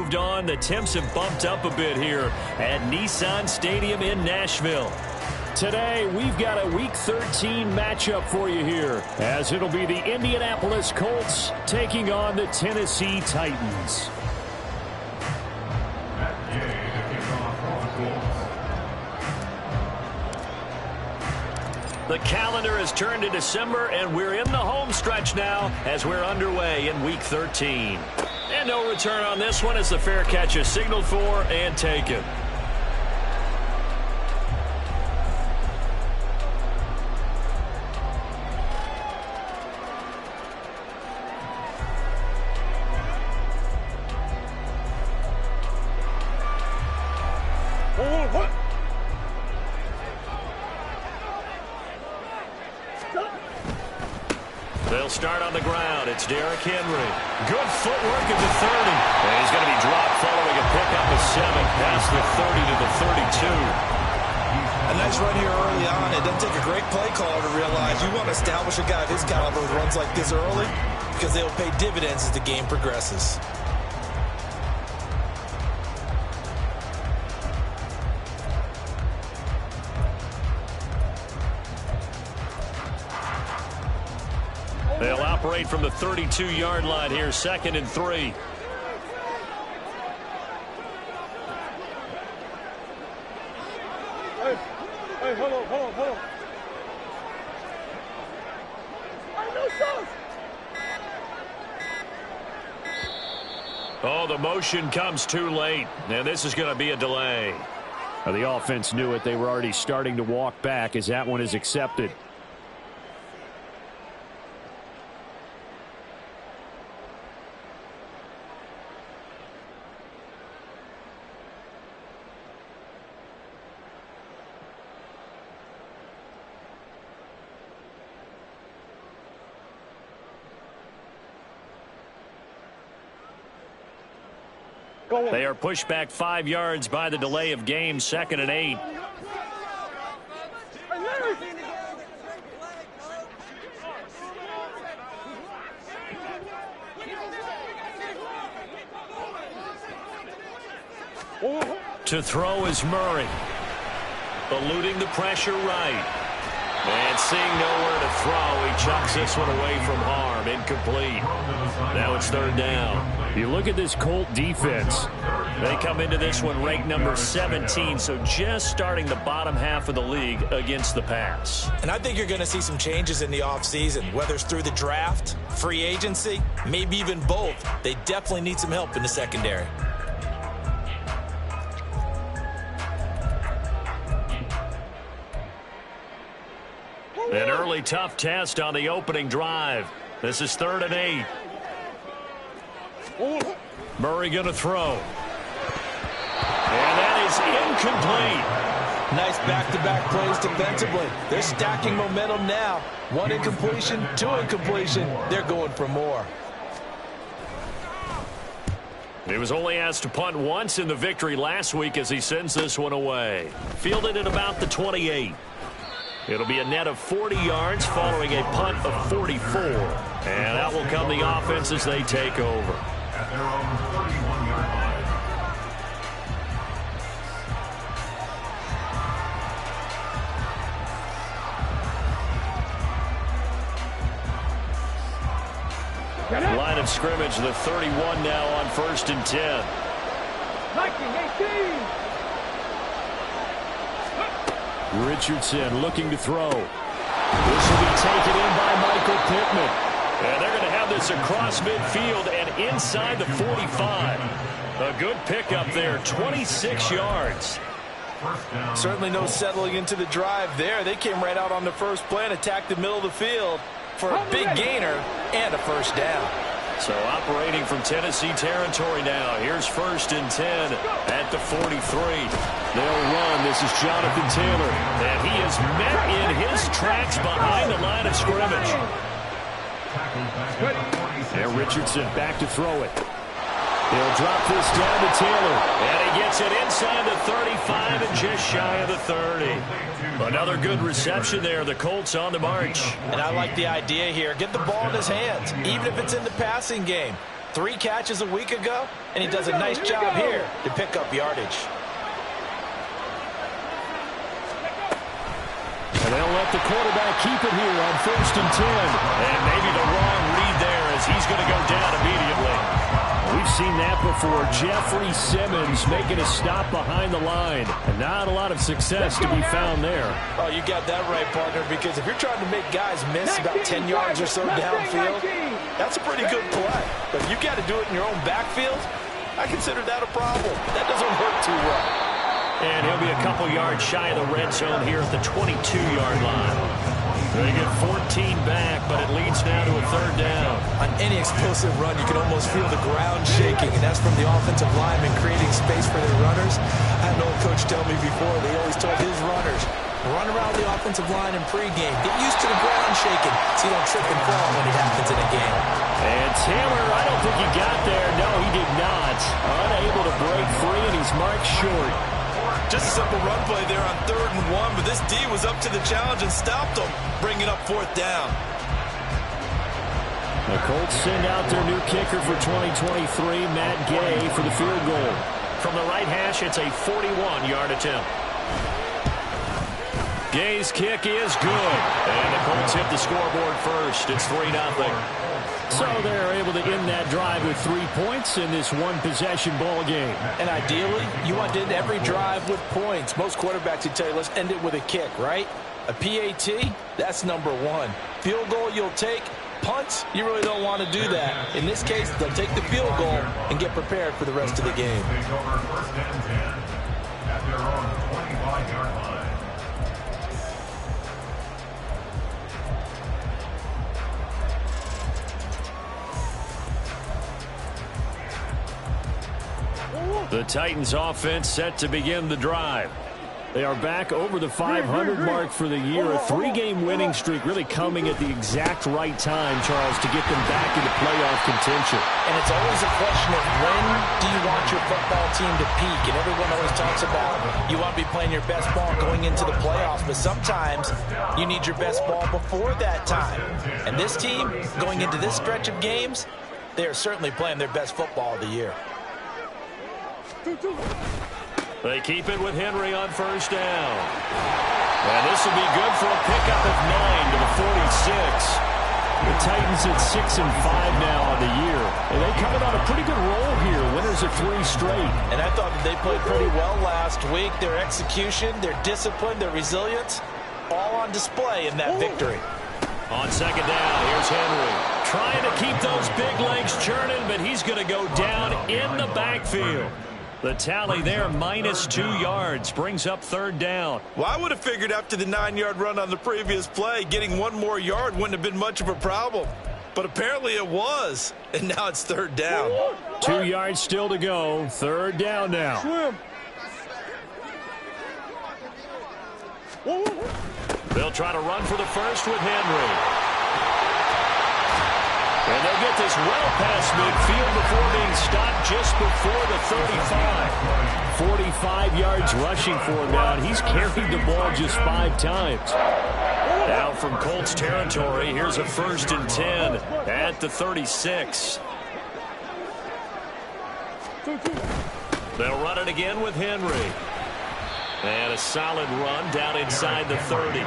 moved on. The temps have bumped up a bit here at Nissan Stadium in Nashville. Today, we've got a Week 13 matchup for you here, as it'll be the Indianapolis Colts taking on the Tennessee Titans. The calendar has turned to December, and we're in the home stretch now as we're underway in Week 13. And no return on this one as the fair catch is signaled for and taken. They'll start on the ground. It's Derrick Henry. Good footwork at the 30. And he's going to be dropped following a pickup of 7 past the 30 to the 32. A nice run here early on. It doesn't take a great play caller to realize you want to establish a guy of his caliber with runs like this early because they'll pay dividends as the game progresses. They'll operate from the 32-yard line here, 2nd and 3. Hey, hold on. Oh, the motion comes too late, and this is going to be a delay. Now, the offense knew it. They were already starting to walk back as that one is accepted. They are pushed back 5 yards by the delay of game, 2nd and 8. To throw is Murray. Eluding the pressure right. And seeing nowhere to throw, he chucks this one away from harm. Incomplete. Now it's 3rd down. You look at this Colt defense. They come into this one ranked number 17, so just starting the bottom half of the league against the pass. And I think you're going to see some changes in the offseason, whether it's through the draft, free agency, maybe even both. They definitely need some help in the secondary. An early tough test on the opening drive. This is 3rd and 8. Murray going to throw. And that is incomplete. Nice back-to-back plays defensively. They're stacking momentum now. 1 incompletion, 2 incompletion. They're going for more. He was only asked to punt once in the victory last week as he sends this one away. Fielded at about the 28. It'll be a net of 40 yards following a punt of 44. And out will come the offense as they take over. At their own 31-yard line. Line of scrimmage, the 31 now on 1st and 10. 19-18. Richardson looking to throw. This will be taken in by Michael Pittman. And they're going to have this across midfield and inside the 45. A good pickup there, 26 yards. Certainly no settling into the drive there. They came right out on the first play and attacked the middle of the field for a big gainer and a 1st down. So operating from Tennessee territory now. Here's 1st and 10 at the 43. They'll run. This is Jonathan Taylor. And he is met in his tracks behind the line of scrimmage. And Richardson back to throw it. He'll drop this down to Taylor. And he gets it inside the 35 and just shy of the 30. Another good reception there. The Colts on the march. And I like the idea here. Get the ball in his hands, even if it's in the passing game. 3 catches a week ago, and he does a nice job here to pick up yardage. And they'll let the quarterback keep it here on 1st and 10. And maybe the wrong read there as he's going to go down immediately. We've seen that before. Jeffrey Simmons making a stop behind the line. And not a lot of success to be found there. Oh, you got that right, partner, because if you're trying to make guys miss about 10 yards or so downfield, that's a pretty good play. But if you got to do it in your own backfield, I consider that a problem. That doesn't work too well. And he'll be a couple yards shy of the red zone here at the 22-yard line. They get 14 back, but it leads now to a 3rd down. On any explosive run, you can almost feel the ground shaking, and that's from the offensive linemen creating space for their runners. I had an old coach tell me before, they always told his runners, run around the offensive line in pregame. Get used to the ground shaking so you don't trip and fall when it happens in a game. And Taylor, I don't think he got there. No, he did not. Unable to break free, and he's marked short. Just a simple run play there on 3rd and 1, but this D was up to the challenge and stopped him, bringing up 4th down. The Colts send out their new kicker for 2023, Matt Gay, for the field goal. From the right hash, it's a 41-yard attempt. Gay's kick is good, and the Colts hit the scoreboard first. It's 3-0. So they're able to end that drive with 3 points in this one-possession ball game. And ideally, you want to end every drive with points. Most quarterbacks would tell you, let's end it with a kick, right? A PAT, that's number 1. Field goal you'll take. Punts, you really don't want to do that. In this case, they'll take the field goal and get prepared for the rest of the game. Take over 1st and 10 at their own 25-yard line. The Titans offense set to begin the drive. They are back over the 500 mark for the year. A 3-game winning streak really coming at the exact right time, Charles, to get them back into playoff contention. And it's always a question of when do you want your football team to peak? And everyone always talks about you want to be playing your best ball going into the playoffs, but sometimes you need your best ball before that time. And this team, going into this stretch of games, they are certainly playing their best football of the year. They keep it with Henry on 1st down. And this will be good for a pickup of 9 to the 46. The Titans at 6-5 now on the year. And they coming on a pretty good roll here. Winners of 3 straight. And I thought that they played pretty well last week. Their execution, their discipline, their resilience, all on display in that victory. On 2nd down, here's Henry. Trying to keep those big legs churning, but he's going to go down in the backfield. The tally there, -2 yards, brings up 3rd down. Well, I would have figured after the 9-yard run on the previous play, getting 1 more yard wouldn't have been much of a problem. But apparently it was, and now it's 3rd down. 2 yards still to go, 3rd down now. They'll try to run for the first with Henry. And they'll get this well past midfield before being stopped just before the 35. 45 yards rushing for him now, and he's carried the ball just 5 times. Now from Colts territory, here's a 1st and 10 at the 36. They'll run it again with Henry. And a solid run down inside the 30.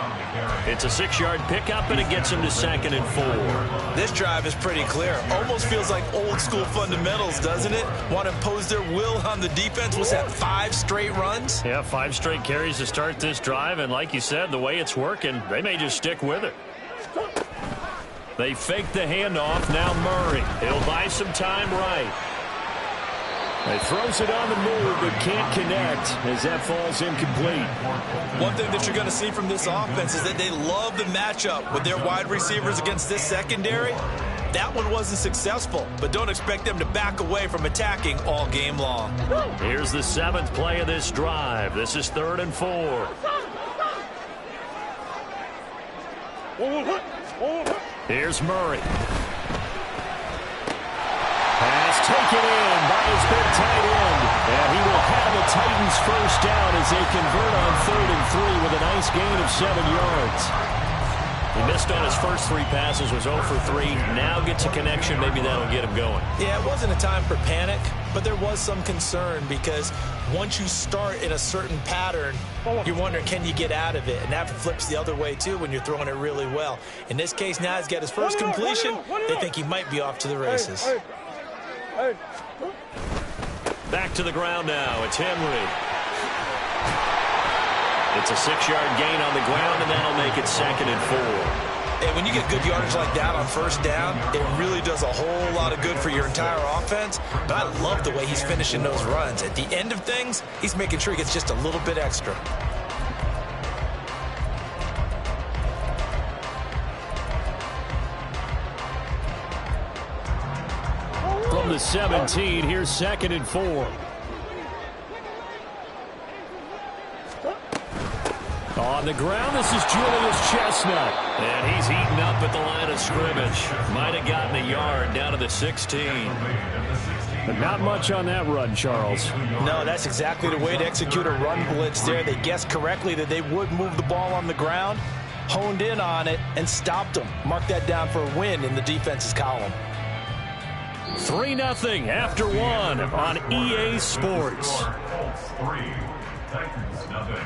It's a 6-yard pickup, and it gets him to 2nd and 4. This drive is pretty clear. Almost feels like old school fundamentals, doesn't it? Want to impose their will on the defense. Was that 5 straight runs? Yeah, 5 straight carries to start this drive, and like you said, the way it's working, they may just stick with it. They fake the handoff. Now Murray. He'll buy some time right. He throws it on the move, but can't connect as that falls incomplete. One thing that you're going to see from this offense is that they love the matchup with their wide receivers against this secondary. That one wasn't successful, but don't expect them to back away from attacking all game long. Here's the 7th play of this drive. This is 3rd and 4. Here's Murray. Pass taken in by his big tight end. And he will have the Titans 1st down as they convert on 3rd and 3 with a nice gain of 7 yards. He missed on his first 3 passes, was 0 for 3. Now gets a connection. Maybe that'll get him going. Yeah, it wasn't a time for panic, but there was some concern because once you start in a certain pattern, you're wondering, can you get out of it? And that flips the other way, too, when you're throwing it really well. In this case, now he's got his first completion. They think he might be off to the races. Back to the ground now. It's Henry. It's a 6-yard gain on the ground, and that'll make it 2nd and 4. And when you get good yardage like that on first down, it really does a whole lot of good for your entire offense. But I love the way he's finishing those runs. At the end of things, he's making sure he gets just a little bit extra. From the 17, here's 2nd and 4. On the ground, this is Julius Chestnut. And he's eaten up at the line of scrimmage. Might have gotten a yard down to the 16. But not much on that run, Charles. No, that's exactly the way to execute a run blitz there. They guessed correctly that they would move the ball on the ground, honed in on it, and stopped them. Mark that down for a win in the defense's column. 3-0 after 1 on EA Sports. Colts 3, Titans 0.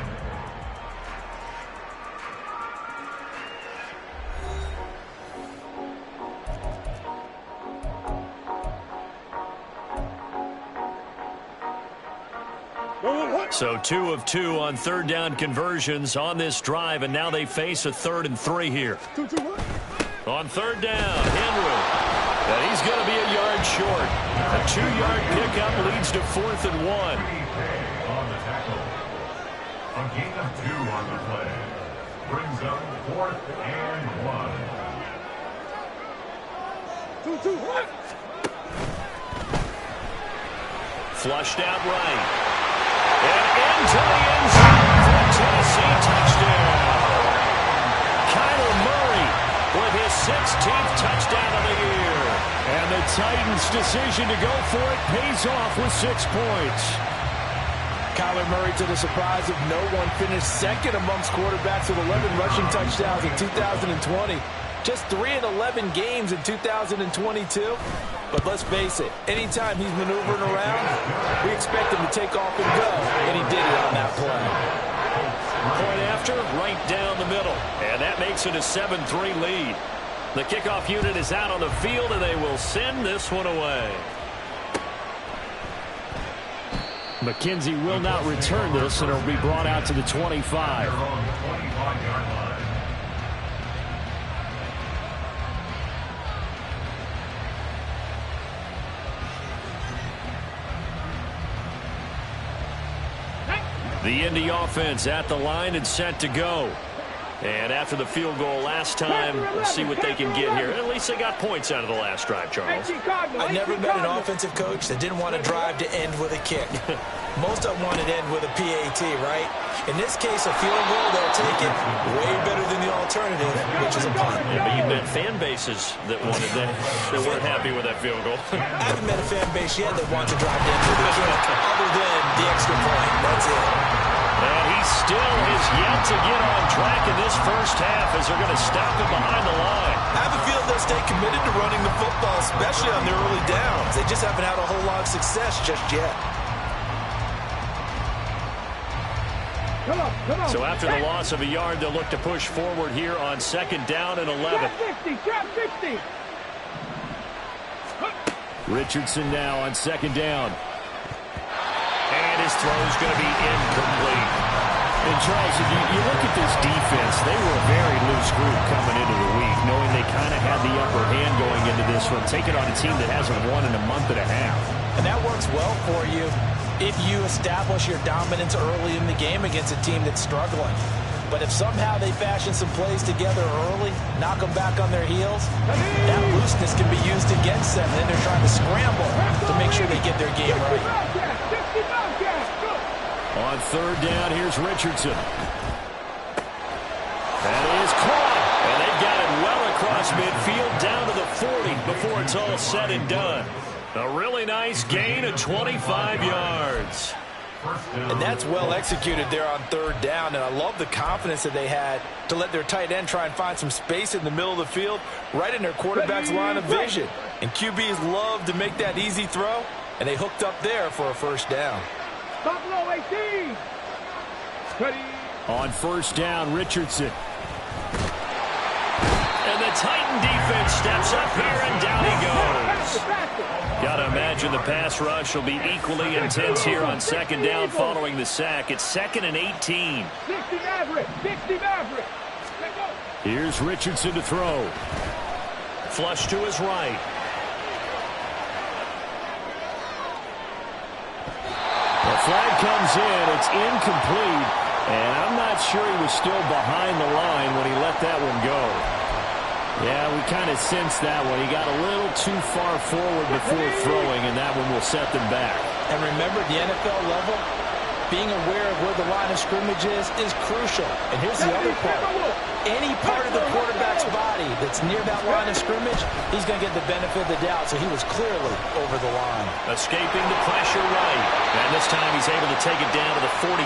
So 2 of 2 on 3rd down conversions on this drive, and now they face a 3rd and 3 here. On 3rd down, Henry. And he's going to be a yard short. A 2-yard pickup leads to 4th and 1. On the tackle. A gain of 2 on the play. Brings up 4th and 1. Flushed out right. And into the end zone for a Tennessee touchdown. Kyler Murray with his 16th touchdown of the year. And the Titans' decision to go for it pays off with 6 points. Kyler Murray, to the surprise of no one, finished 2nd amongst quarterbacks with 11 rushing touchdowns in 2020. Just 3 in 11 games in 2022. But let's face it, anytime he's maneuvering around, we expect him to take off and go. And he did it on that play. Point after, right down the middle. And that makes it a 7-3 lead. The kickoff unit is out on the field, and they will send this one away. McKenzie will not return this, and it'll be brought out to the 25. The Indy offense at the line and set to go. And after the field goal last time, we'll see what they can get here. At least they got points out of the last drive, Charles. I never met an offensive coach that didn't want to drive to end with a kick. Most of them wanted to end with a PAT, right? In this case, a field goal, they'll take it way better than the alternative, which is a punt. Yeah, but you met fan bases that wanted that weren't happy with that field goal. I haven't met a fan base yet that wants to drive to end with a kick, other than the extra point. That's it. And he still is yet to get on track in this first half as they're going to stop him behind the line. I have a feeling they'll stay committed to running the football, especially on their early downs. They just haven't had a whole lot of success just yet. Come on. So after the loss of a yard, they'll look to push forward here on 2nd down and 11. Trap 60. Richardson now on 2nd down. And his throw is going to be incomplete. And Charles, if you look at this defense, they were a very loose group coming into the week, knowing they kind of had the upper hand going into this one, taking on a team that hasn't won in a month and a half. And that works well for you if you establish your dominance early in the game against a team that's struggling. But if somehow they fashion some plays together early, knock them back on their heels, that looseness can be used against them. Then they're trying to scramble to make sure they get their game right. On 3rd down, here's Richardson. That is caught. And they've got it well across midfield down to the 40 before it's all said and done. A really nice gain of 25 yards. And that's well executed there on third down. And I love the confidence that they had to let their tight end try and find some space in the middle of the field, right in their quarterback's line of vision. And QBs love to make that easy throw, and they hooked up there for a first down. Stop low, 18. Ready. On first down, Richardson. And the Titan defense steps up here, and down he goes. Got to imagine the pass rush will be equally intense here on second down following the sack. It's 2nd and 18. 60 Maverick. 60 Maverick. Here's Richardson to throw. Flush to his right. The flag comes in. It's incomplete. And I'm not sure he was still behind the line when he let that one go. Yeah, we kind of sensed that one. He got a little too far forward before throwing, and that one will set them back. And remember, the NFL level, being aware of where the line of scrimmage is crucial. And here's the other part. Any part of the quarterback's body that's near that line of scrimmage, he's going to get the benefit of the doubt. So he was clearly over the line. Escaping the pressure right. And this time he's able to take it down to the 42.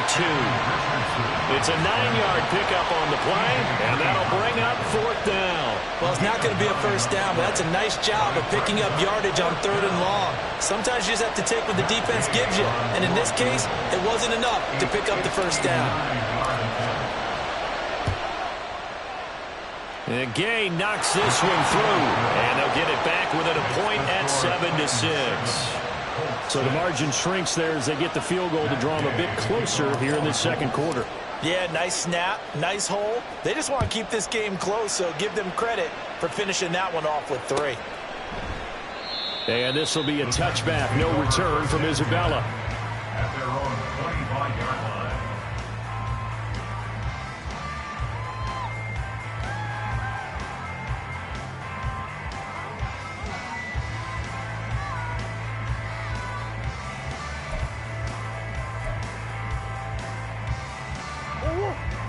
It's a 9-yard pickup on the play, and that'll bring up 4th down. Well, it's not going to be a first down, but that's a nice job of picking up yardage on 3rd and long. Sometimes you just have to take what the defense gives you. And in this case, it wasn't enough to pick up the first down. And Gay knocks this one through, and they'll get it back within a point at 7-6. So the margin shrinks there as they get the field goal to draw them a bit closer here in this second quarter. Yeah, nice snap, nice hole. They just want to keep this game close, so give them credit for finishing that one off with 3. And this will be a touchback, no return from Isabella. At their own 25-yard line.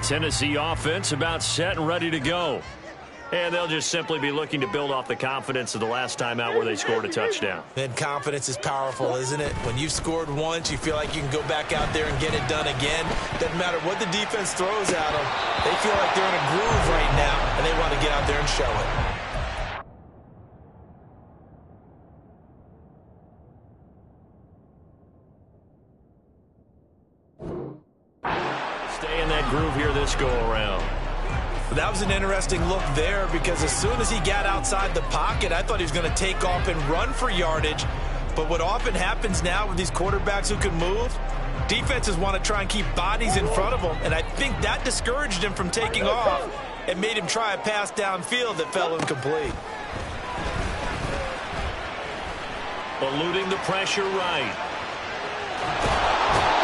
Tennessee offense about set and ready to go. And they'll just simply be looking to build off the confidence of the last time out where they scored a touchdown. And confidence is powerful, isn't it? When you've scored once, you feel like you can go back out there and get it done again. Doesn't matter what the defense throws at them. They feel like they're in a groove right now, and they want to get out there and show it. Stay in that groove here this go-around. That was an interesting look there because as soon as he got outside the pocket, I thought he was going to take off and run for yardage. But what often happens now with these quarterbacks who can move, defenses want to try and keep bodies in front of them. And I think that discouraged him from taking off and made him try a pass downfield that fell incomplete. Eluding the pressure right.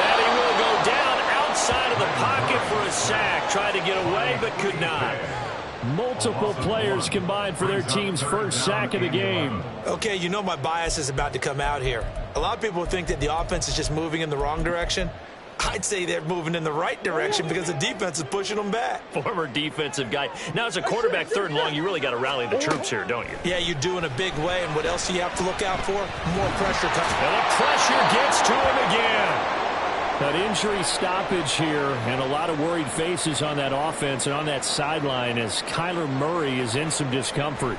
And he will go down outside of the pocket for a sack. Tried to get away, but could not. Multiple players combined for their team's first sack of the game. Okay, you know my bias is about to come out here. A lot of people think that the offense is just moving in the wrong direction. I'd say they're moving in the right direction because the defense is pushing them back. Former defensive guy. Now, as a quarterback 3rd and long, you really got to rally the troops here, don't you? Yeah, you do in a big way. And what else do you have to look out for? More pressure coming. And the pressure gets to him again. That injury stoppage here and a lot of worried faces on that offense and on that sideline as Kyler Murray is in some discomfort.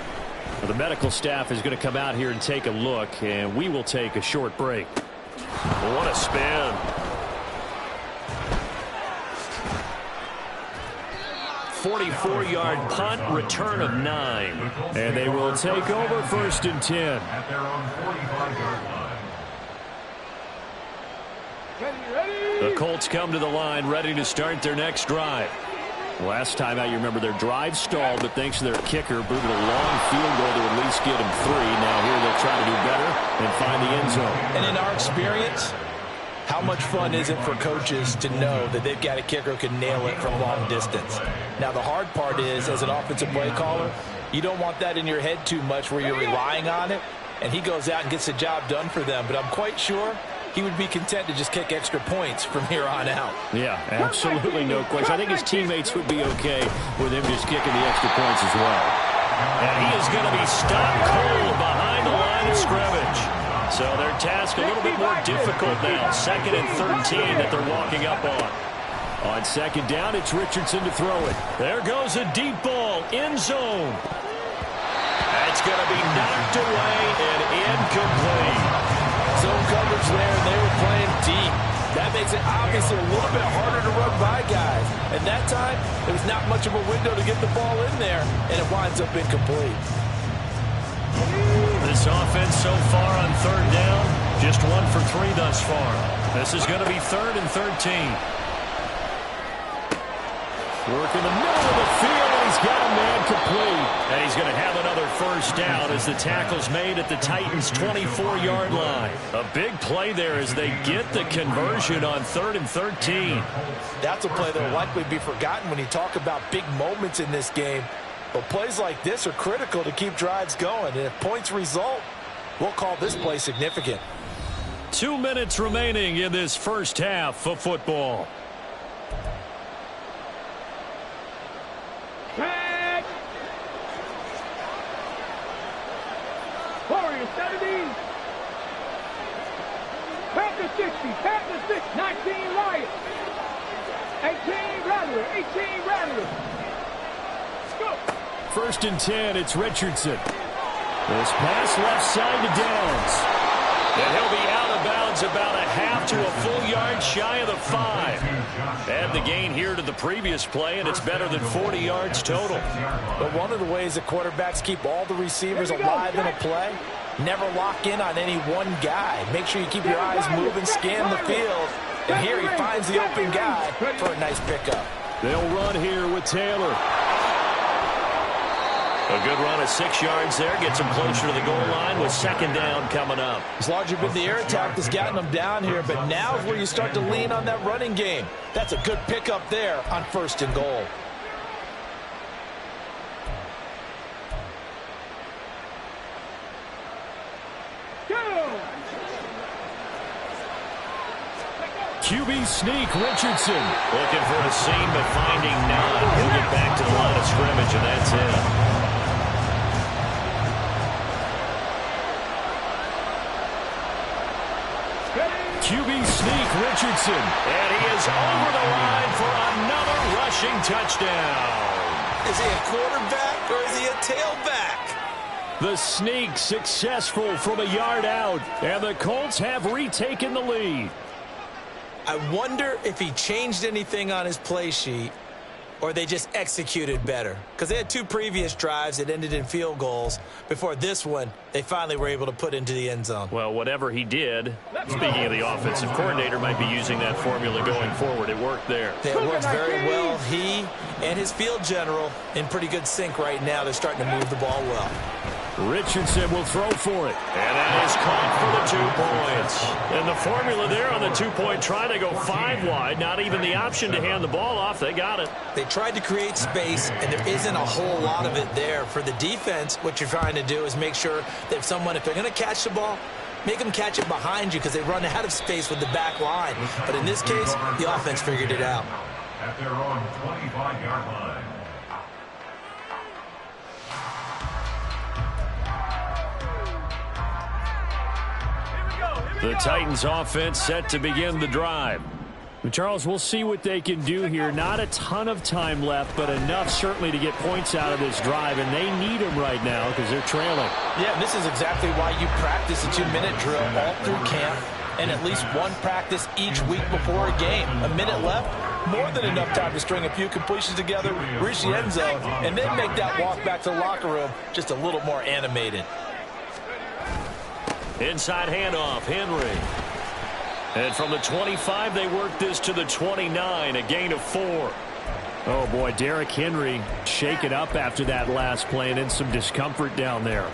Well, the medical staff is going to come out here and take a look, and we will take a short break. What a spin. .44-yard punt, return of 9. And they will take over 1st and 10. At their own 45-yard line. The Colts come to the line ready to start their next drive. Last time out, you remember their drive stalled, but thanks to their kicker, booted a long field goal to at least get them 3. Now here they'll try to do better and find the end zone. And in our experience, how much fun is it for coaches to know that they've got a kicker who can nail it from long distance? Now, the hard part is, as an offensive play caller, you don't want that in your head too much where you're relying on it, and he goes out and gets the job done for them. But I'm quite sure he would be content to just kick extra points from here on out. Yeah, absolutely no question. I think his teammates would be okay with him just kicking the extra points as well. And he is going to be stopped cold behind the line of scrimmage. So their task a little bit more difficult now. 2nd and 13 that they're walking up on. On 2nd down, it's Richardson to throw it. There goes a deep ball, end zone. That's going to be knocked away and incomplete. Zone coverage there, and they were playing deep. That makes it obviously a little bit harder to run by guys. And that time, there was not much of a window to get the ball in there, and it winds up incomplete. This offense so far on 3rd down, just 1 for 3 thus far. This is going to be 3rd and 13. Work in the middle of the field, and he's got a man complete. And he's going to have another 1st down as the tackle's made at the Titans' 24-yard line. A big play there as they get the conversion on 3rd and 13. That's a play that will likely be forgotten when you talk about big moments in this game. But plays like this are critical to keep drives going. And if points result, we'll call this play significant. 2 minutes remaining in this first half of football. Tag! Warriors 70. Panther 60. Panther 6. 19 Riot. 18 Rattler. 18 Rattler. Go. 1st and 10, it's Richardson. This pass left side to Downs. And he'll be out of bounds about a half to a full yard shy of the 5. Add the gain here to the previous play, and it's better than 40 yards total. But one of the ways that quarterbacks keep all the receivers alive in a play, never lock in on any one guy. Make sure you keep your eyes moving, scan the field. And here he finds the open guy for a nice pickup. They'll run here with Taylor. A good run of 6 yards there. Gets him closer to the goal line with 2nd down coming up. It's largely been the air attack that's gotten them down here, but now is where you start to lean on that running game. That's a good pickup there on 1st and goal. QB sneak, Richardson. Looking for a seam, but finding none. He'll get back to the line of scrimmage, and that's it. QB sneak, Richardson. And he is over the line for another rushing touchdown. Is he a quarterback or is he a tailback? The sneak successful from a yard out, and the Colts have retaken the lead. I wonder if he changed anything on his play sheet or they just executed better. Because they had 2 previous drives that ended in field goals. Before this one, they finally were able to put into the end zone. Well, whatever he did, speaking of the offensive coordinator, might be using that formula going forward. It worked there. It works very well. He and his field general in pretty good sync right now. They're starting to move the ball well. Richardson will throw for it. And that is caught for the 2 points. And the formula there on the 2-point try to go 5 wide. Not even the option to hand the ball off. They got it. They tried to create space, and there isn't a whole lot of it there. For the defense, what you're trying to do is make sure that if they're going to catch the ball, make them catch it behind you because they run out of space with the back line. But in this case, the offense figured it out. At their own 25-yard line. The Titans offense set to begin the drive. Charles, we'll see what they can do here. Not a ton of time left, but enough certainly to get points out of this drive, and they need them right now because they're trailing. Yeah, and this is exactly why you practice a 2-minute drill all through camp and at least one practice each week before a game. A minute left, more than enough time to string a few completions together, reach the end zone, and then make that walk back to the locker room just a little more animated. Inside handoff, Henry. And from the 25, they work this to the 29, a gain of 4. Oh, boy, Derrick Henry shaken up after that last play and in some discomfort down there.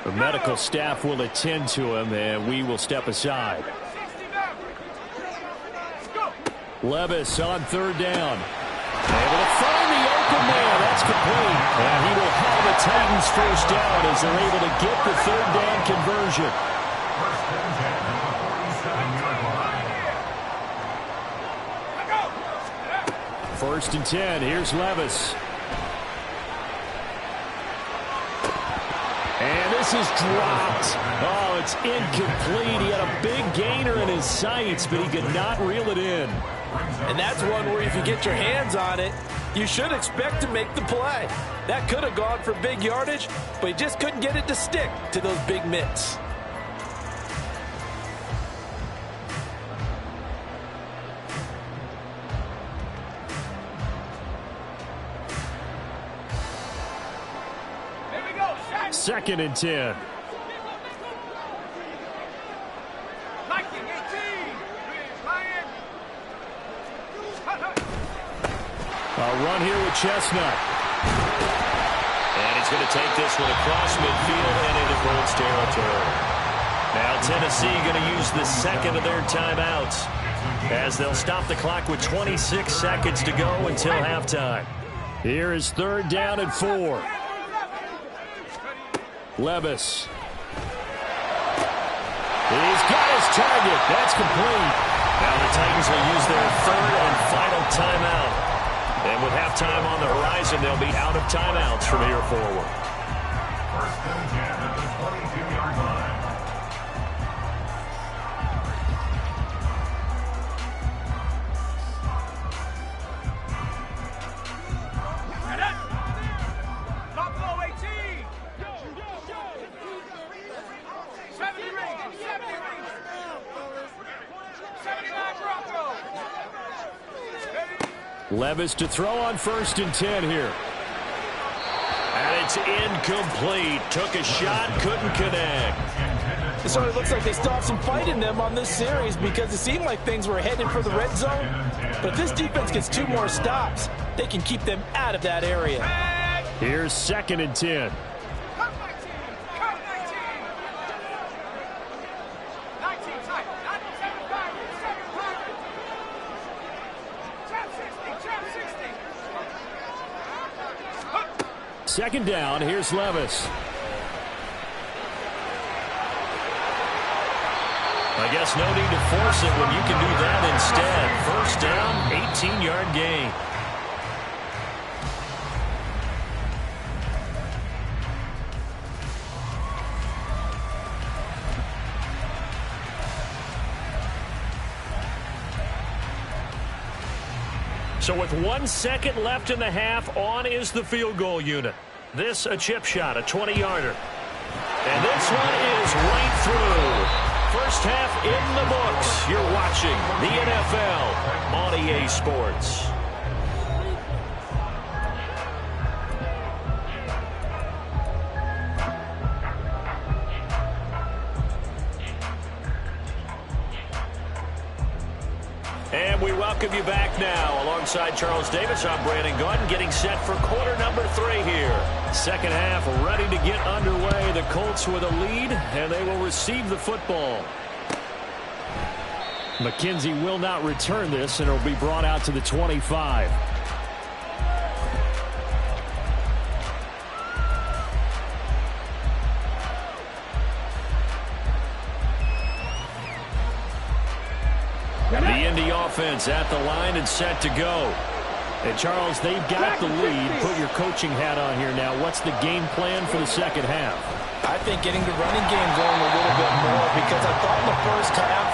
The medical staff will attend to him, and we will step aside. Levis on 3rd down. Able to find the open man. That's complete. And he will have the Titans 1st down as they're able to get the 3rd down conversion. First and 10. Here's Levis. And this This is dropped. Oh, it's incomplete. He had a big gainer in his sights, but he could not reel it in. And that's one where if you get your hands on it, you should expect to make the play. That could have gone for big yardage, but he just couldn't get it to stick to those big mitts. Second and 10. A run here with Chestnut. And he's going to take this one across midfield and into Colts territory. Now Tennessee going to use the second of their timeouts as they'll stop the clock with 26 seconds to go until halftime. Here is third down and 4. Levis. He's got his target. That's complete. Now the Titans will use their third and final timeout. And with halftime on the horizon, they'll be out of timeouts from here forward. First and 10 at the 22-yard line. Levis to throw on first and 10 here. And it's incomplete. Took a shot, couldn't connect. So it looks like they still have some fight in them on this series because it seemed like things were headed for the red zone. But if this defense gets 2 more stops, they can keep them out of that area. Here's second and 10. Second down, here's Levis. I guess no need to force it when you can do that instead. First down, 18-yard gain. So with 1 second left in the half, on is the field goal unit. This a chip shot, a 20-yarder. And this one is right through. First half in the books. You're watching the NFL on EA Sports. And we welcome you back now. Alongside Charles Davis, I'm Brandon Gordon, getting set for quarter number 3 here. Second half ready to get underway. The Colts with a lead, and they will receive the football. McKenzie will not return this, and it will be brought out to the 25. The Indy offense at the line and set to go. And Charles, they've got the lead. Put your coaching hat on here now. What's the game plan for the second half? I think getting the running game going a little bit more because I thought in the first half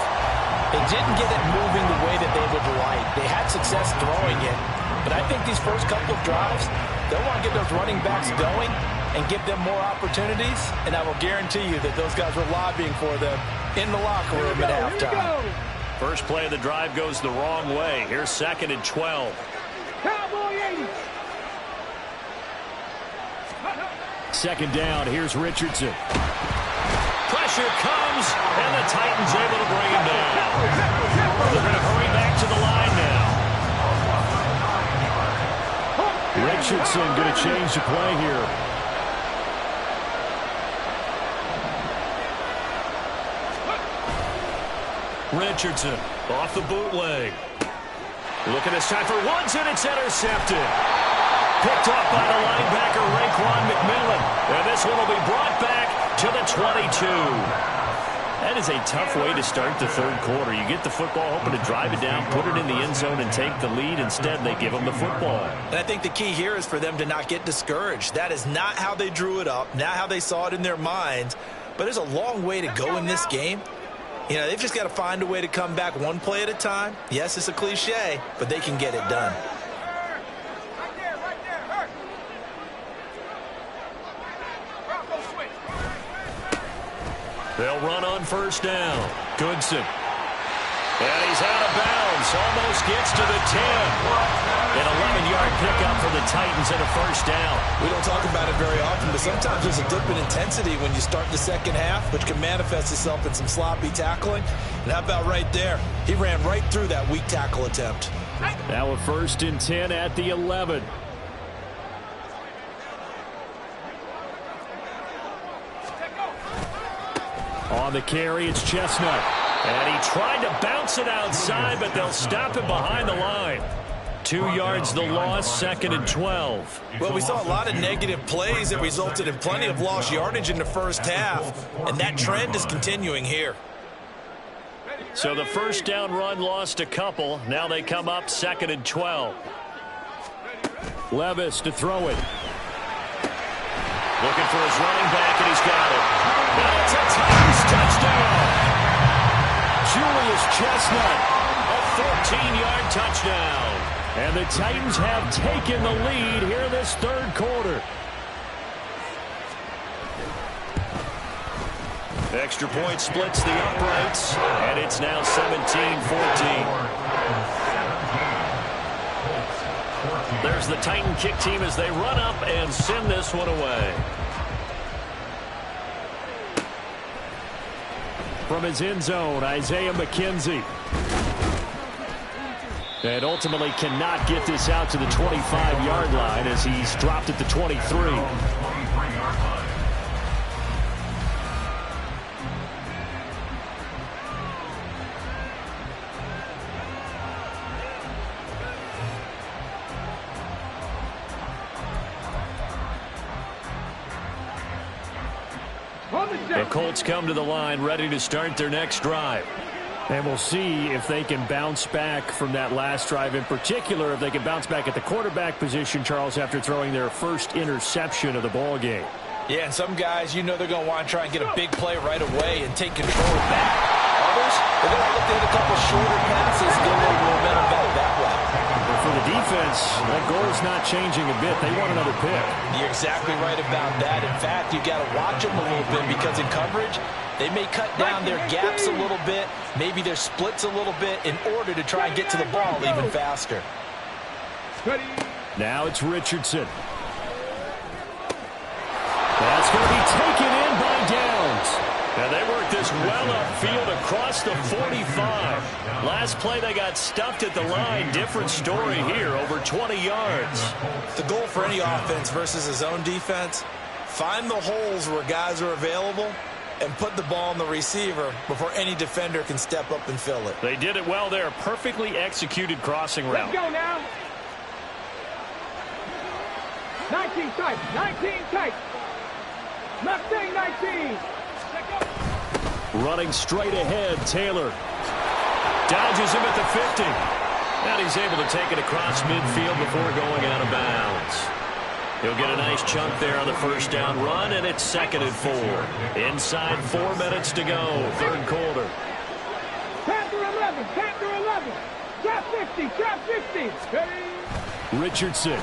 they didn't get it moving the way that they would like. They had success throwing it, but I think these first couple of drives, they'll want to get those running backs going and give them more opportunities, and I will guarantee you that those guys were lobbying for them in the locker room at halftime. First play of the drive goes the wrong way. Here's second and 12. Cowboy 80. Second down, here's Richardson. Pressure comes, and the Titans able to bring him down. They're going to hurry back to the line now. Richardson going to change the play here. Richardson off the bootleg. Looking this time for Woods, and it's intercepted. Picked off by the linebacker, Raekwon McMillan. And this one will be brought back to the 22. That is a tough way to start the third quarter. You get the football, hoping to drive it down, put it in the end zone, and take the lead. Instead, they give them the football. And I think the key here is for them to not get discouraged. That is not how they drew it up, not how they saw it in their minds. But there's a long way to go in this game. You know, they've just got to find a way to come back one play at a time. Yes, it's a cliche, but they can get it done. They'll run on first down. Goodson. And he's out of bounds. Almost gets to the 10. An 11-yard pickup for the Titans and a first down. We don't talk about it very often, but sometimes there's a dip in intensity when you start the second half, which can manifest itself in some sloppy tackling. And how about right there? He ran right through that weak tackle attempt. Now a 1st and 10 at the 11. On the carry, it's Chestnut. And he tried to bounce it outside, but they'll stop him behind the line. 2 yards the loss, 2nd and 12. Well, we saw a lot of negative plays that resulted in plenty of lost yardage in the first half, and that trend is continuing here. So the first down run lost a couple. Now they come up 2nd and 12. Levis to throw it. Looking for his running back, and he's got it. And it's a Titans touchdown. Julius Chestnut, a 14-yard touchdown. And the Titans have taken the lead here in this third quarter. Extra point splits the uprights, and it's now 17-14. There's the Titan kick team as they run up and send this one away. From his end zone, Isaiah McKenzie. And ultimately cannot get this out to the 25-yard line as he's dropped at the 23. The Colts come to the line ready to start their next drive. And we'll see if they can bounce back from that last drive. In particular, if they can bounce back at the quarterback position, Charles, after throwing their first interception of the ball game. Yeah, and some guys, you know they're going to want to try and get a big play right away and take control back. Others, they're going to look at a couple shorter passes and get a little momentum back that way. But for the defense, that goal's not changing a bit. They want another pick. You're exactly right about that. In fact, you got to watch them a little bit because in coverage, they may cut down their gaps a little bit, maybe their splits a little bit in order to try and get to the ball even faster. Now it's Richardson. That's going to be taken in by Downs. And they work this well upfield across the 45. Last play they got stuffed at the line. Different story here, over 20 yards. The goal for any offense versus his own defense, find the holes where guys are available and put the ball on the receiver before any defender can step up and fill it. They did it well there. Perfectly executed crossing route. Let's go now. 19 tight. 19 tight. Mustang 19. Running straight ahead, Taylor. Dodges him at the 50. And he's able to take it across midfield before going out of bounds. He'll get a nice chunk there on the first down run, and it's 2nd and 4. Inside 4 minutes to go, third quarter. Panther 11. Panther 11. Trap 50. Trap 50. Ready? Richardson.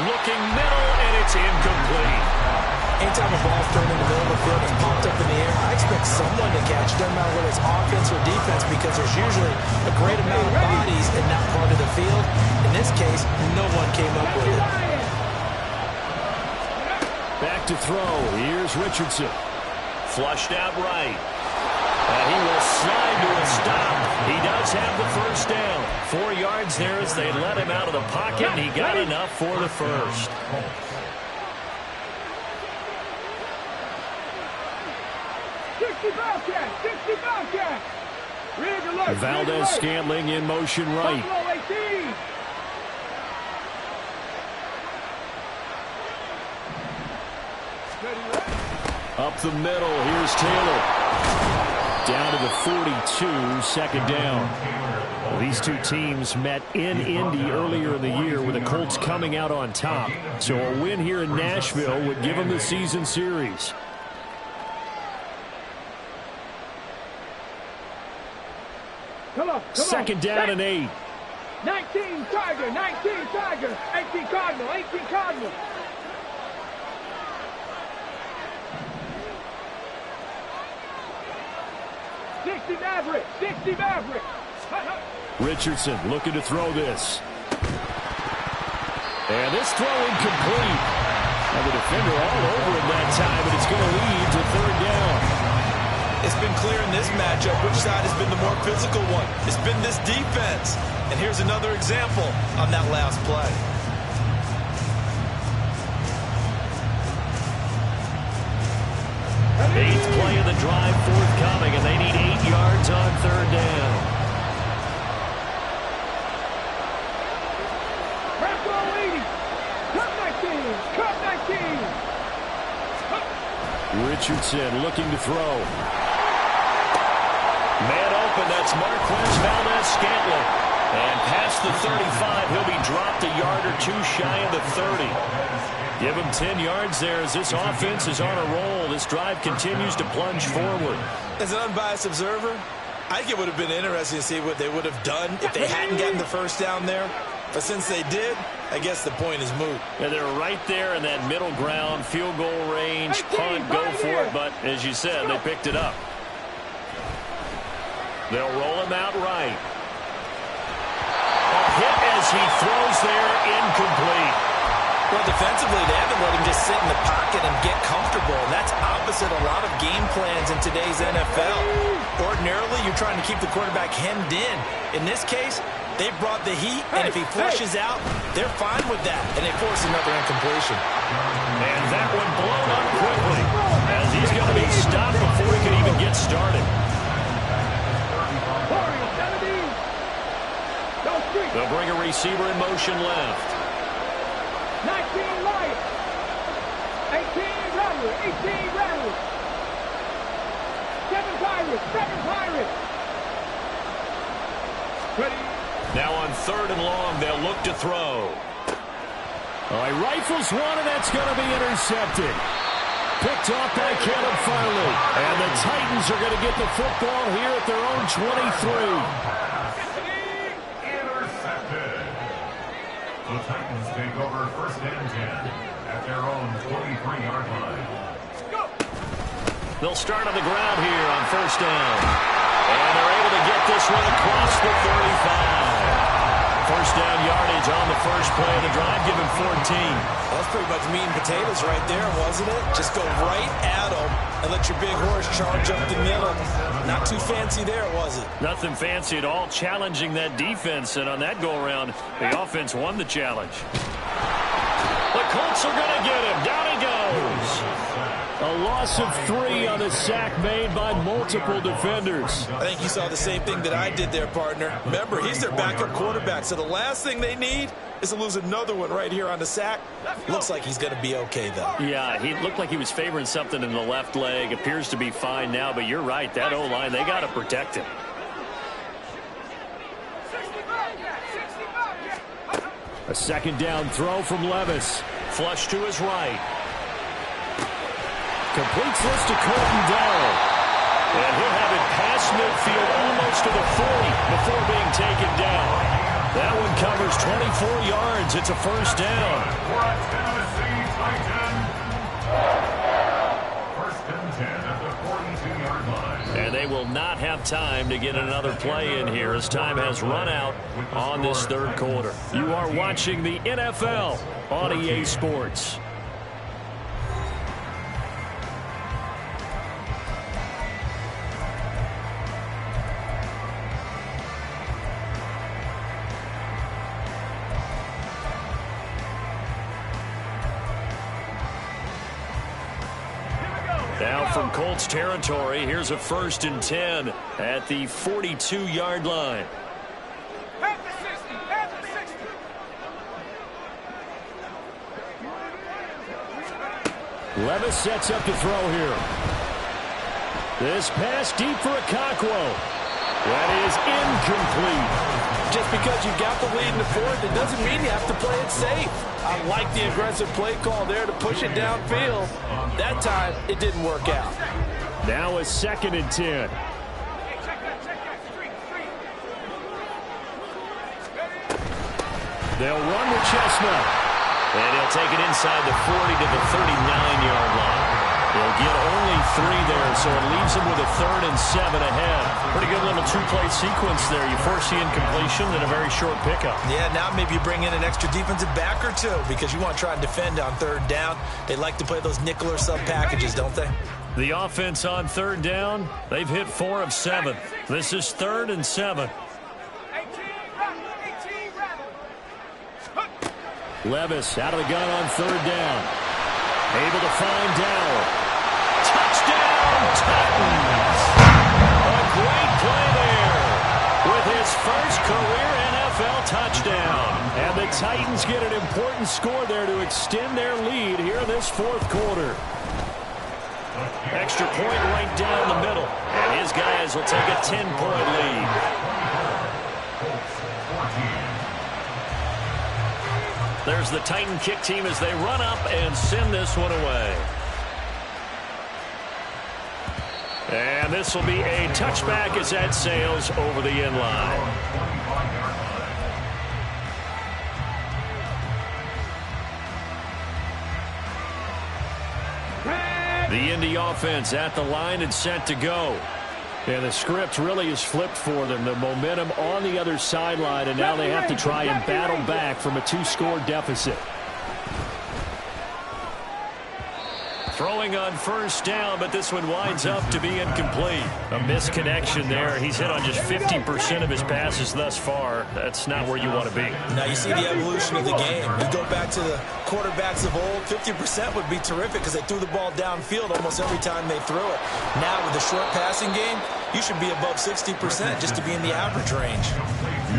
Looking middle, and it's incomplete. Anytime a ball's thrown in the middle of the field and popped up in the air, I expect someone to catch it, doesn't matter whether it's offense or defense, because there's usually a great amount of bodies in that part of the field. In this case, no one came up with it. Back to throw. Here's Richardson. Flushed out right. And he will slide to a stop. He does have the first down. 4 yards there as they let him out of the pocket, and he got enough for the first. Valdez-Scantling in motion right. Up the middle, here's Taylor. Down to the 42, second down. Well, these two teams met in Indy earlier in the year with the Colts coming out on top. So a win here in Nashville would give them the season series. Come on. Second down and 8. 19 Tiger, 19 Tiger, 18 Cardinal, 18 Cardinal. Sixty Maverick. Richardson looking to throw this. And this throw incomplete. And the defender all over him that time, and it's going to lead to third down. It's been clear in this matchup which side has been the more physical one. It's been this defense. And here's another example on that last play. Eighth play of the drive forthcoming, and they need 8 yards on third down. Richardson looking to throw. Man open, that's Marquez Valdez-Scantling. And past the 35, he'll be dropped a yard or two shy of the 30. Give him 10 yards there as this offense is on a roll. This drive continues to plunge forward. As an unbiased observer, I think it would have been interesting to see what they would have done if they hadn't gotten the first down there. But since they did, I guess the point is moot. Yeah, they're right there in that middle ground, field goal range, punt, go for it. But as you said, they picked it up. They'll roll him out right. A hit as he throws there, incomplete. Well, defensively, they haven't let him just sit in the pocket and get comfortable. And that's opposite a lot of game plans in today's NFL. Ordinarily, you're trying to keep the quarterback hemmed in. In this case, they brought the heat, and if he flushes out, they're fine with that. And they force another incompletion. And that one blown up quickly as he's going to be stopped before he can even get started. They'll bring a receiver in motion left. 19 Lions. 18 Rattlers. 18 Rattlers. 7 Pirates. 7 Pirates. Ready. Now on third and long, they'll look to throw. All right, rifles one, and that's going to be intercepted. Picked off by Caleb Farley. And the Titans are going to get the football here at their own 23. The Titans take over first and 10 at their own 23-yard line. They'll start on the ground here on first down. And they're able to get this one across the 35. First down yardage on the first play of the drive, give him 14. That's pretty much meat and potatoes right there, wasn't it? Just go right at them and let your big horse charge up the middle. Not too fancy there, was it? Nothing fancy at all, challenging that defense. And on that go-around, the offense won the challenge. The Colts are going to get him. Down he goes. A loss of 3 on a sack made by multiple defenders. I think you saw the same thing that I did there, partner. Remember, he's their backup quarterback, so the last thing they need is to lose another one right here on the sack. Looks like he's going to be okay, though. Yeah, he looked like he was favoring something in the left leg. Appears to be fine now, but you're right. That O-line, they got to protect him. A second down throw from Levis. Flush to his right. Completes this to Colton Dell. And he'll have it past midfield almost to the 40 before being taken down. That one covers 24 yards. It's a first down. For a Tennessee Titan. First and 10 at the 42-yard line. And they will not have time to get another play in here as time has run out on this third quarter. You are watching the NFL on EA Sports. Now from Colts territory, here's a first and 10 at the 42-yard line. At the 60. At the 60. Levis sets up to throw here. This pass deep for Okonkwo. That is incomplete. Just because you got the lead in the fourth, it doesn't mean you have to play it safe. I like the aggressive play call there to push it downfield. That time, it didn't work out. Now a 2nd and 10. They'll run with Chestnut. And he'll take it inside the 40 to the 39-yard line. He'll get only 3 there, so it leaves him with a 3rd and 7 ahead. Pretty good little 2-play sequence there. You force the incompletion and a very short pickup. Yeah, now maybe you bring in an extra defensive back or two because you want to try and defend on 3rd down. They like to play those nickel or sub packages, don't they? The offense on 3rd down, they've hit 4 of 7. This is 3rd and 7. Levis out of the gun on 3rd down. Able to find Dowell. Touchdown, Titans! A great play there with his first career NFL touchdown. And the Titans get an important score there to extend their lead here in this 4th quarter. Extra point right down the middle. And his guys will take a 10-point lead. There's the Titan kick team as they run up and send this one away. And this will be a touchback as that sails over the end line. The Indy offense at the line and set to go. And the script really is flipped for them. The momentum on the other sideline, and now they have to try and battle back from a 2-score deficit. Throwing on 1st down, but this one winds up to be incomplete. A misconnection there. He's hit on just 50% of his passes thus far. That's not where you want to be. Now you see the evolution of the game. You go back to the quarterbacks of old, 50% would be terrific because they threw the ball downfield almost every time they threw it. Now with the short passing game, you should be above 60% just to be in the average range.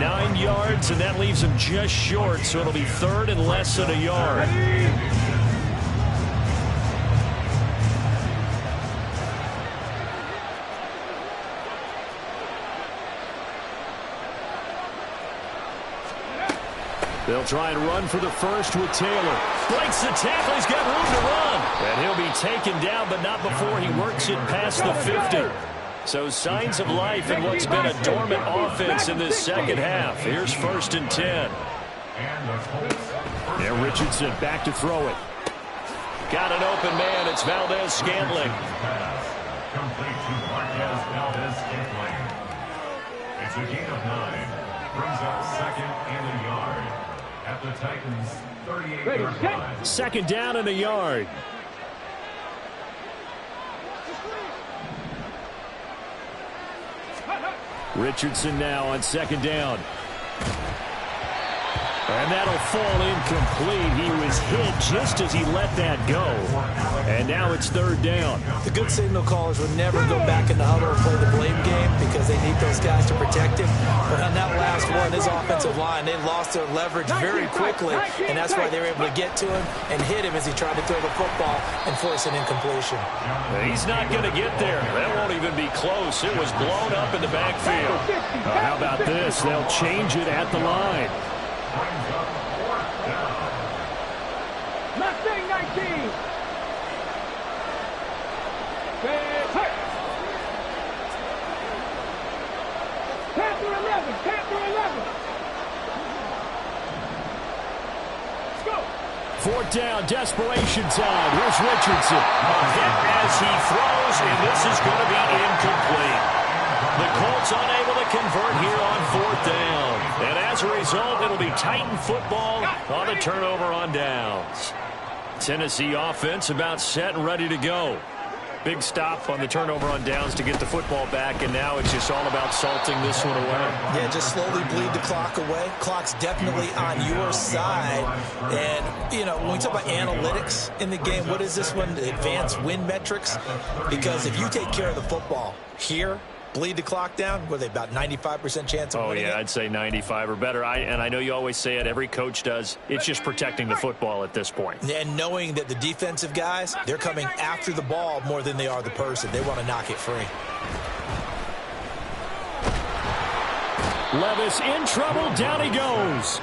9 yards, and that leaves him just short, so it'll be 3rd and less than a yard. They'll try and run for the first with Taylor. Breaks the tackle. He's got room to run. And he'll be taken down, but not before he works it past the 50. So signs of life in what's been a dormant offense in this second half. Here's 1st and 10. And Richardson back to throw it. Got an open man. It's Valdez-Scantling. Complete to Marquez Valdez-Scantling. It's a gain of 9. Brings up 2nd and a yard at the Titans' 38-yard line. 2nd down and a yard. Richardson now on 2nd down. And that'll fall incomplete. He was hit just as he let that go. And now it's 3rd down. The good signal callers would never go back in the huddle and play the blame game because they need those guys to protect him. But on that last one, his offensive line, they lost their leverage very quickly, and that's why they were able to get to him and hit him as he tried to throw the football and force an incompletion. He's not going to get there. That won't even be close. It was blown up in the backfield. How about this? They'll change it at the line. Mustang 19. Panther 11. Panther 11. Let's go. 4th down, desperation time. Here's Richardson. Hit as he throws, and this is going to be incomplete. The Colts unable to convert here on 4th down. And as a result, it'll be Titan football on the turnover on downs. Tennessee offense about set and ready to go. Big stop on the turnover on downs to get the football back, and now it's just all about salting this one away. Yeah, just slowly bleed the clock away. Clock's definitely on your side. And, you know, when we talk about analytics in the game, what is this one? The advanced win metrics? Because if you take care of the football here, bleed the clock down? Were they about 95% chance of winning yeah, it? I'd say 95 or better. And I know you always say it, every coach does. It's just protecting the football at this point. And knowing that the defensive guys, they're coming after the ball more than they are the person. They want to knock it free. Levis in trouble. Down he goes.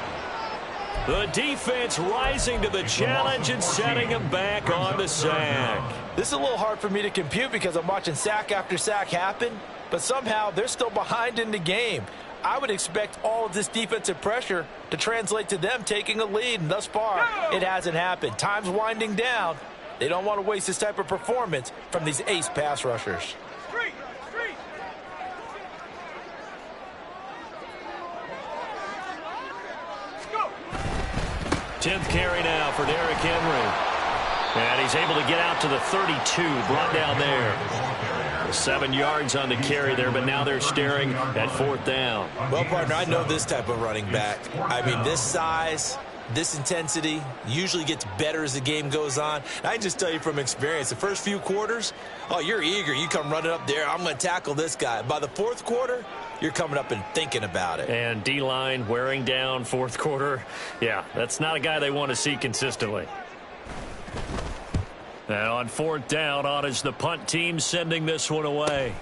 The defense rising to the challenge and setting him back on the sack. This is a little hard for me to compute because I'm watching sack after sack happen, but somehow they're still behind in the game. I would expect all of this defensive pressure to translate to them taking a lead, and thus far, it hasn't happened. Time's winding down. They don't want to waste this type of performance from these ace pass rushers. 10th carry now for Derrick Henry. And he's able to get out to the 32, brought down there. 7 yards on the carry there, but now they're staring at 4th down. Well, partner, I know this type of running back. I mean, this size, this intensity usually gets better as the game goes on. And I can just tell you from experience, the first few quarters, oh, you're eager. You come running up there, I'm going to tackle this guy. By the 4th quarter, you're coming up and thinking about it. And D-line wearing down 4th quarter. Yeah, that's not a guy they want to see consistently. Now on 4th down, on is the punt team sending this one away.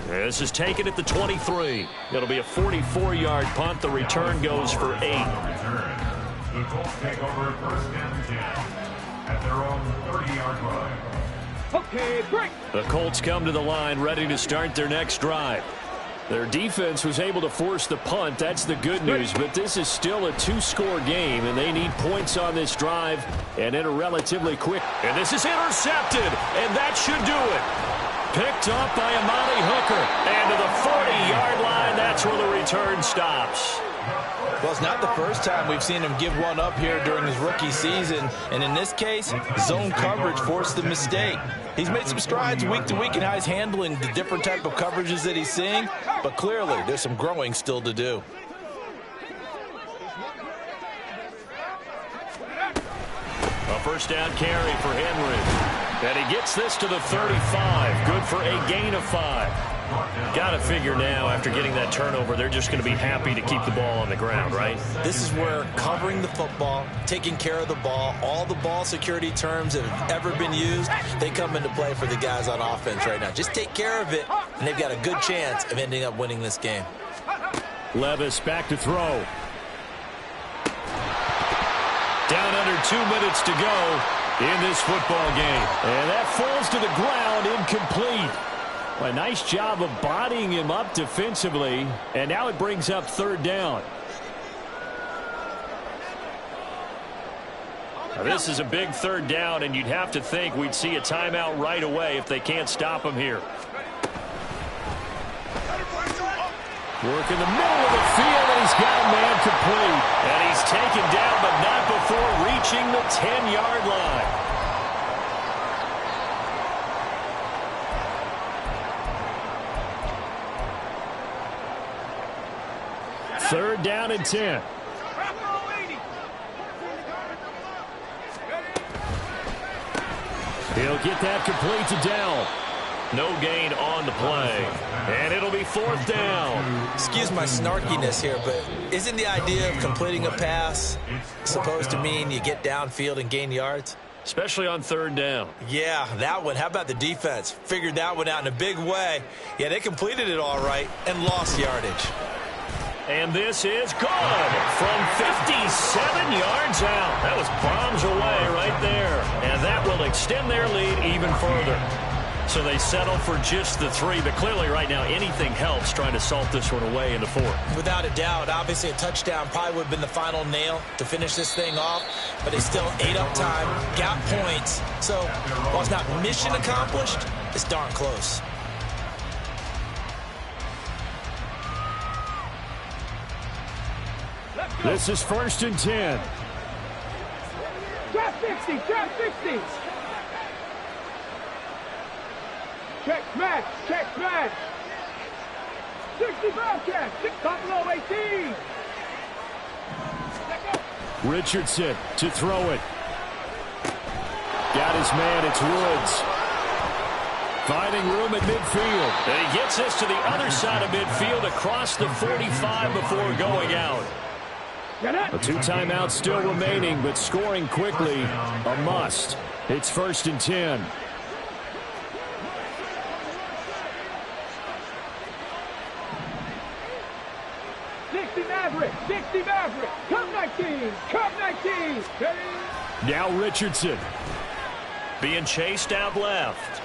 This is taken at the 23. It'll be a 44-yard punt. The return goes for 8. The Colts take over 1st and 10 at their own 30-yard line. Okay, break. The Colts come to the line ready to start their next drive. Their defense was able to force the punt. That's the good news, but this is still a 2-score game, and they need points on this drive and enter relatively quick. And this is intercepted, and that should do it. Picked up by Amani Hooker. And to the 40-yard line, that's where the return stops. Well, it's not the first time we've seen him give one up here during his rookie season. And in this case, zone coverage forced the mistake. He's made some strides week to week in how he's handling the different type of coverages that he's seeing. But clearly, there's some growing still to do. A 1st down carry for Henry. And he gets this to the 35. Good for a gain of 5. Got to figure now, after getting that turnover, they're just going to be happy to keep the ball on the ground, right? This is where covering the football, taking care of the ball, all the ball security terms that have ever been used, they come into play for the guys on offense right now. Just take care of it, and they've got a good chance of ending up winning this game. Levis back to throw. Down under 2 minutes to go in this football game. And that falls to the ground, incomplete. A nice job of bodying him up defensively, and now it brings up 3rd down. Now this is a big 3rd down, and you'd have to think we'd see a timeout right away if they can't stop him here. Work in the middle of the field, and he's got a man complete. And he's taken down, but not before reaching the 10-yard line. Third down and 10. He'll get that complete to Dell. No gain on the play. And it'll be 4th down. Excuse my snarkiness here, but isn't the idea of completing a pass supposed to mean you get downfield and gain yards? Especially on 3rd down. Yeah, that one. How about the defense? Figured that one out in a big way. Yeah, they completed it all right and lost yardage. And this is good from 57 yards out. That was bombs away right there. And that will extend their lead even further. So they settle for just the 3. But clearly right now anything helps trying to salt this one away into 4. Without a doubt, obviously a touchdown probably would have been the final nail to finish this thing off. But it's still ate up time, got points. So while it's not mission accomplished, it's darn close. This is 1st and 10. Trap 60, trap 60. Check smash, check smash. 65 check, Buffalo 18. Richardson to throw it. Got his man, it's Woods. Finding room at midfield. And he gets this to the other side of midfield across the 45 before going out. A 2 timeouts still remaining, but scoring quickly, a must. It's 1st and 10. Maverick, come 19, come 19. Now Richardson. Being chased out left.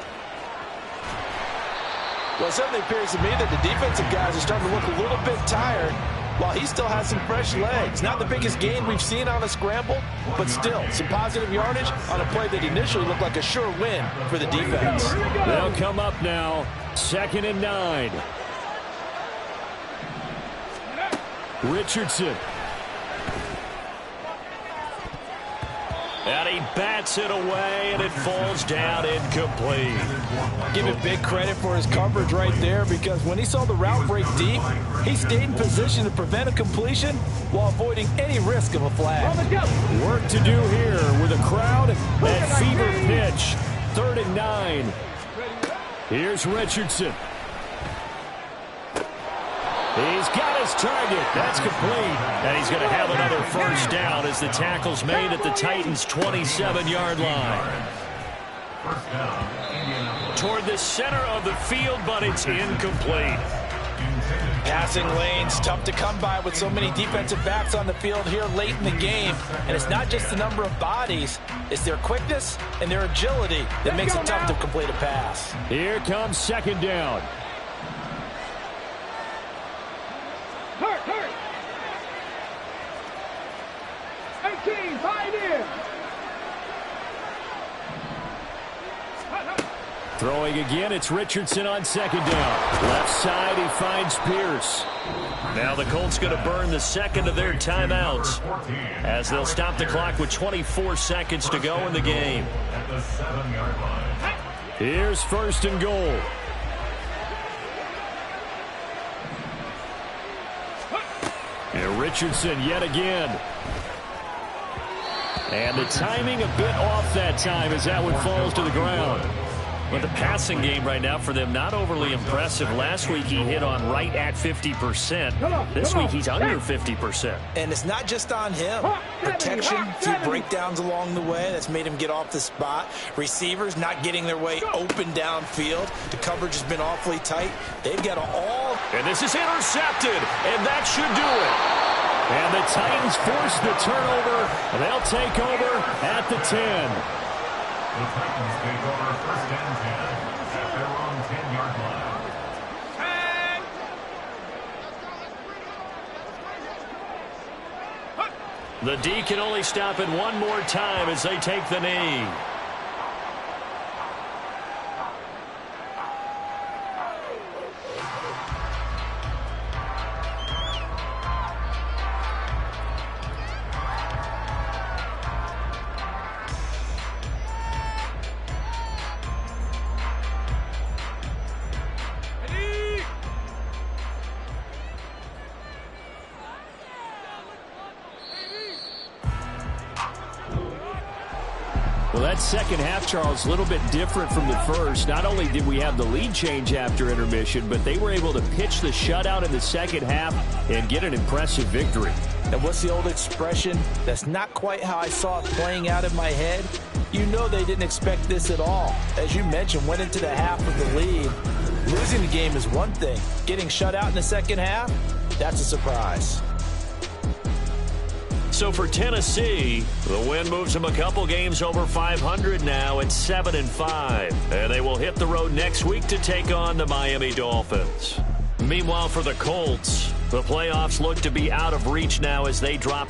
Well, it certainly appears to me that the defensive guys are starting to look a little bit tired while he still has some fresh legs. Not the biggest gain we've seen on a scramble, but still some positive yardage on a play that initially looked like a sure win for the defense. They'll come up now, 2nd and 9. Richardson. And he bats it away, and it falls down incomplete. Give him big credit for his coverage right there, because when he saw the route break deep, he stayed in position to prevent a completion while avoiding any risk of a flag. Work to do here with a crowd at fever pitch. 3rd and 9. Here's Richardson. He's got his target. That's complete. And he's going to have another first down as the tackle's made at the Titans' 27-yard line. Toward the center of the field, but it's incomplete. Passing lanes, tough to come by with so many defensive backs on the field here late in the game. And it's not just the number of bodies, it's their quickness and their agility that makes it tough to complete a pass. Here comes 2nd down. Hurt. 18, 5 in. Throwing again, it's Richardson on 2nd down. Left side, he finds Pierce. Now the Colts going to burn the 2nd of their timeouts as they'll stop the clock with 24 seconds to go in the game. Here's 1st and goal. And Richardson yet again. And the timing a bit off that time as that one falls to the ground. But the passing game right now for them, not overly impressive. Last week he hit on right at 50%. This week he's under 50%. And it's not just on him. Protection, a few breakdowns along the way that's made him get off the spot. Receivers not getting their way open downfield. The coverage has been awfully tight. They've got all. And this is intercepted, and that should do it. And the Titans force the turnover. They'll take over at the 10. The Titans take over 1st and 10 at their own 10-yard line. The D can only stop it one more time as they take the knee. Well, that second half, Charles, a little bit different from the first. Not only did we have the lead change after intermission, but they were able to pitch the shutout in the second half and get an impressive victory. And what's the old expression? That's not quite how I saw it playing out in my head. You know they didn't expect this at all. As you mentioned, went into the half with the lead. Losing the game is one thing. Getting shut out in the second half, that's a surprise. So for Tennessee, the win moves them a couple games over 500 now at 7-5. And they will hit the road next week to take on the Miami Dolphins. Meanwhile, for the Colts, the playoffs look to be out of reach now as they drop